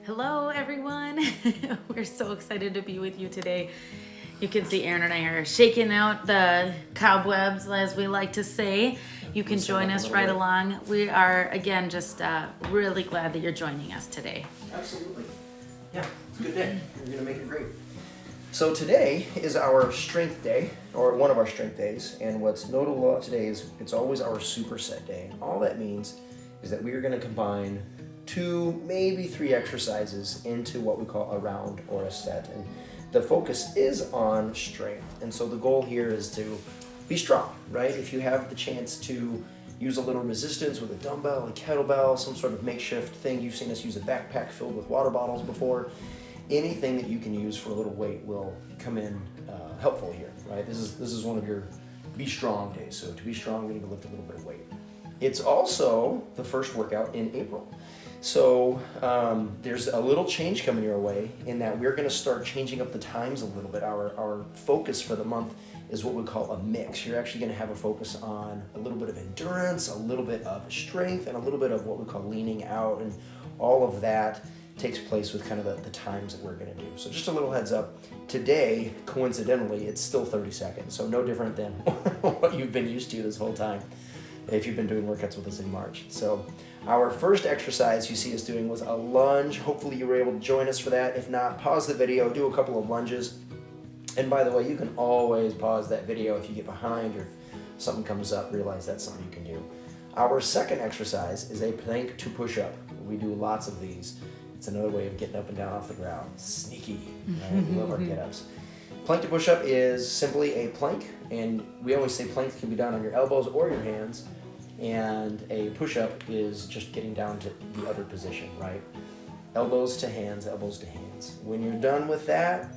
Hello, everyone. We're so excited to be with you today. You can see Aaron and I are shaking out the cobwebs, as we like to say. You can join us right along. We are, again, just really glad that you're joining us today. Absolutely. Yeah, it's a good day. You're going to make it great. So today is our strength day, or one of our strength days. And what's notable about today is it's always our superset day. All that means is that we are going to combine 2, maybe 3 exercises into what we call a round or a set. And the focus is on strength. And so the goal here is to be strong, right? If you have the chance to use a little resistance with a dumbbell, a kettlebell, some sort of makeshift thing. You've seen us use a backpack filled with water bottles before. Anything that you can use for a little weight will come in helpful here, right? This is one of your be strong days. So to be strong, we need to lift a little bit of weight. It's also the first workout in April. So there's a little change coming your way in that we're going to start changing up the times a little bit. Our focus for the month is what we call a mix. You're actually going to have a focus on a little bit of endurance, a little bit of strength, and a little bit of what we call leaning out, and all of that takes place with kind of the times that we're going to do. So just a little heads up. Today, coincidentally, it's still 30 seconds, so no different than what you've been used to this whole time if you've been doing workouts with us in March. So our first exercise you see us doing was a lunge. Hopefully you were able to join us for that. If not, pause the video, do a couple of lunges. And by the way, you can always pause that video if you get behind or if something comes up, realize that's something you can do. Our second exercise is a plank to push up. We do lots of these. It's another way of getting up and down off the ground. Sneaky, right? We love our get-ups. Plank to push up is simply a plank, and we always say planks can be done on your elbows or your hands, and a push-up is just getting down to the other position, right? Elbows to hands, elbows to hands. When you're done with that,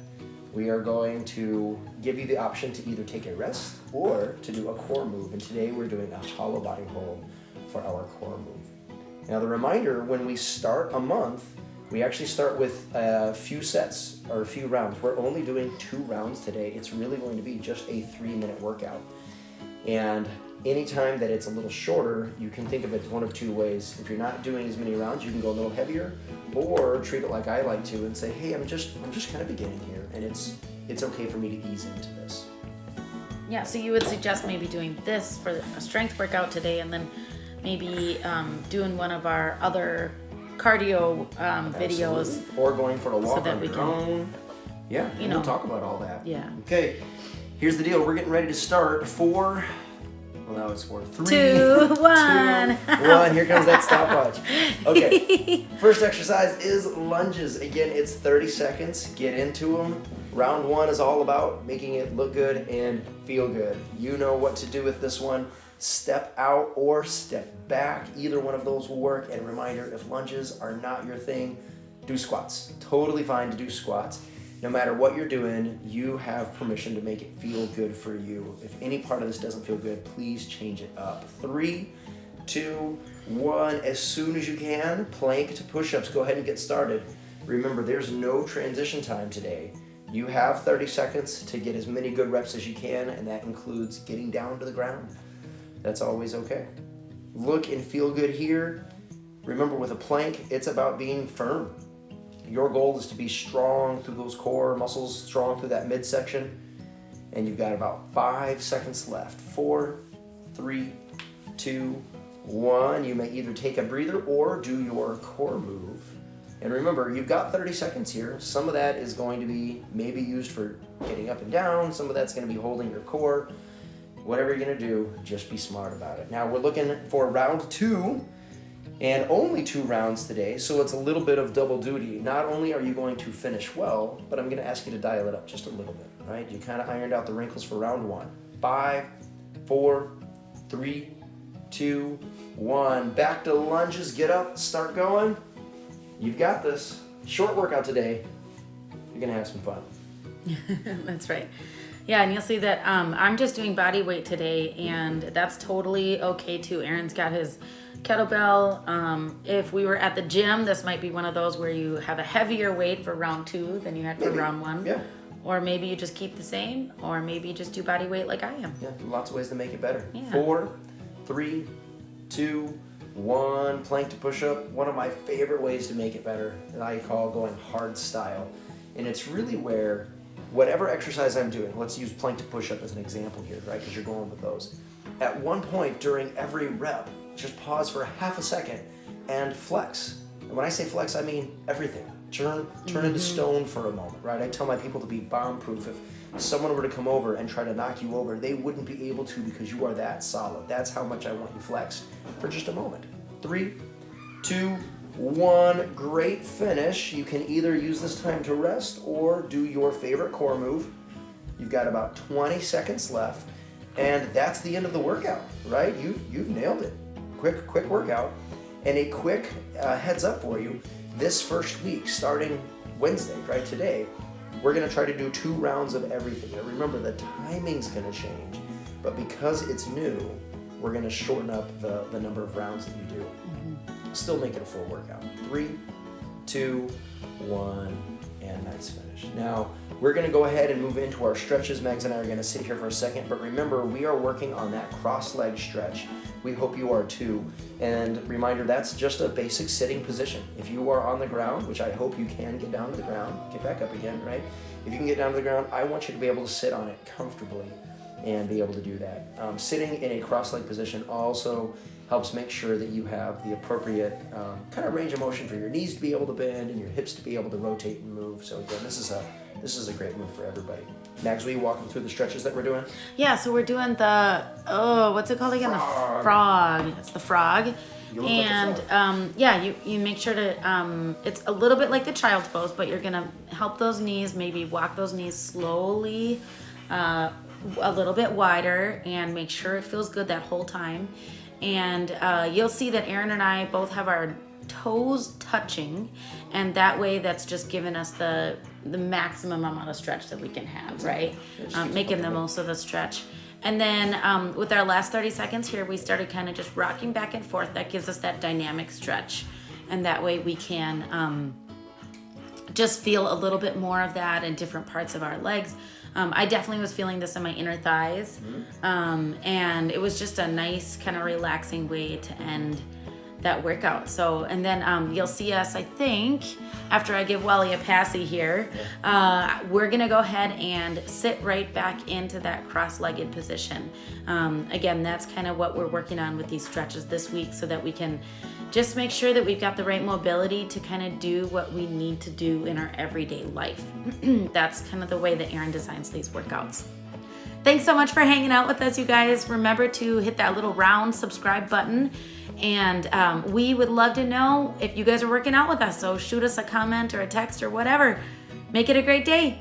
we are going to give you the option to either take a rest or to do a core move, and today we're doing a hollow body hold for our core move. Now the reminder, when we start a month, we actually start with a few sets or a few rounds. We're only doing 2 rounds today. It's really going to be just a 3-minute workout. And anytime that it's a little shorter, you can think of it one of 2 ways. If you're not doing as many rounds, you can go a little heavier, or treat it like I like to and say, hey, I'm just kind of beginning here, and it's okay for me to ease into this. Yeah, so you would suggest maybe doing this for a strength workout today, and then maybe doing one of our other cardio videos, or going for a walk so that on we your can, own. Yeah, we'll talk about all that. Yeah. Okay, here's the deal. We're getting ready to start for, well, now it's for 3, 2, 1. 2, 1. Here comes that stopwatch. Okay, first exercise is lunges. Again, it's 30 seconds. Get into them. Round 1 is all about making it look good and feel good. You know what to do with this one. Step out or step back. Either one of those will work. And reminder, if lunges are not your thing, do squats. Totally fine to do squats. No matter what you're doing, you have permission to make it feel good for you. If any part of this doesn't feel good, please change it up. 3, 2, 1. As soon as you can, plank to push-ups. Go ahead and get started. Remember, there's no transition time today. You have 30 seconds to get as many good reps as you can, and that includes getting down to the ground. That's always okay. Look and feel good here. Remember, with a plank, it's about being firm. Your goal is to be strong through those core muscles, strong through that midsection, and you've got about 5 seconds left. 4, 3, 2, 1. You may either take a breather or do your core move. And remember, you've got 30 seconds here. Some of that is going to be maybe used for getting up and down. Some of that's going to be holding your core. Whatever you're going to do, just be smart about it. Now we're looking for round 2, and only 2 rounds today, so it's a little bit of double duty. Not only are you going to finish well, but I'm going to ask you to dial it up just a little bit, right? You kind of ironed out the wrinkles for round 1. 5, 4, 3, 2, 1. Back to lunges. Get up, start going. You've got this. Short workout today. You're going to have some fun. That's right. Yeah, and you'll see that I'm just doing body weight today, and that's totally okay too. Aaron's got his kettlebell. If we were at the gym, this might be one of those where you have a heavier weight for round 2 than you had for round 1. Yeah. Or maybe you just keep the same, or maybe you just do body weight like I am. Yeah, lots of ways to make it better. Yeah. 4, 3, 2, 1 plank to push up. One of my favorite ways to make it better that I call going hard style. And it's really where whatever exercise I'm doing, let's use plank to push up as an example here, right? Because you're going with those. At one point during every rep, just pause for half a second and flex. And when I say flex, I mean everything. Turn into stone for a moment, right? I tell my people to be bomb-proof. If someone were to come over and try to knock you over, they wouldn't be able to because you are that solid. That's how much I want you flexed for just a moment. 3, 2, 1. Great finish. You can either use this time to rest or do your favorite core move. You've got about 20 seconds left, and that's the end of the workout, right? You've nailed it. Quick workout. And a quick heads up for you, this first week, starting Wednesday, right, today, we're gonna try to do 2 rounds of everything. Now remember, the timing's gonna change, but because it's new, we're gonna shorten up the number of rounds that you do. Still make it a full workout. 3, 2, 1, and nice finish. Now, we're gonna go ahead and move into our stretches. Megs and I are gonna sit here for a second, but remember, we are working on that cross leg stretch. We hope you are too. And reminder, that's just a basic sitting position. If you are on the ground, which I hope you can get down to the ground, get back up again, right? If you can get down to the ground, I want you to be able to sit on it comfortably and be able to do that. Sitting in a cross leg position also helps make sure that you have the appropriate kind of range of motion for your knees to be able to bend and your hips to be able to rotate and move. So again, this is a great move for everybody. Max, will you walk them through the stretches that we're doing? Yeah, so we're doing the, what's it called again? Frog. The frog. It's the frog. You look And like a frog. you make sure to, it's a little bit like the child's pose, but you're gonna help those knees, maybe walk those knees slowly, a little bit wider, and make sure it feels good that whole time. And you'll see that Aaron and I both have our toes touching, and that way that's just giving us the maximum amount of stretch that we can have, right? Making the most of the stretch. And then with our last 30 seconds here, we started kind of just rocking back and forth. That gives us that dynamic stretch, and that way we can just feel a little bit more of that in different parts of our legs. I definitely was feeling this in my inner thighs, and it was just a nice kind of relaxing way to end that workout. So, and then you'll see us, I think, after I give Wally a passy here, we're gonna go ahead and sit right back into that cross-legged position. Again, that's kind of what we're working on with these stretches this week, so that we can just make sure that we've got the right mobility to kind of do what we need to do in our everyday life. That's kind of the way that Aaron designs these workouts. Thanks so much for hanging out with us, you guys. Remember to hit that little round subscribe button. And we would love to know if you guys are working out with us. So shoot us a comment or a text or whatever. Make it a great day.